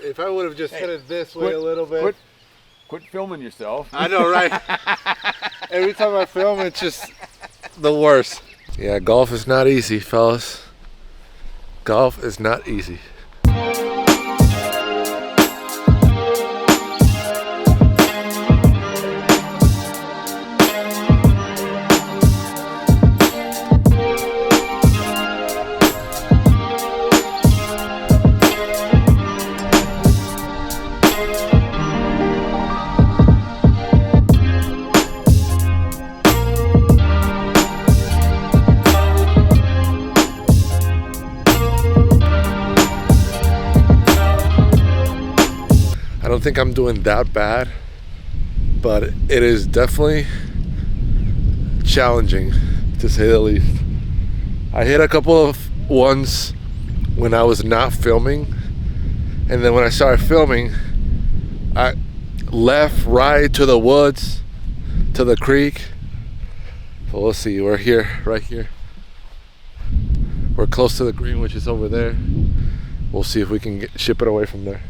if I would have just hit it this way a little bit. Quit filming yourself. I know, right? Every time I film, it's just the worst. Yeah, golf is not easy, fellas. Golf is not easy. I don't think I'm doing that bad, but it is definitely challenging, to say the least. I hit a couple of ones when I was not filming, and then when I started filming, I left, right to the woods, to the creek. So we'll see, we're here, right here. We're close to the green, which is over there. We'll see if we can ship it away from there.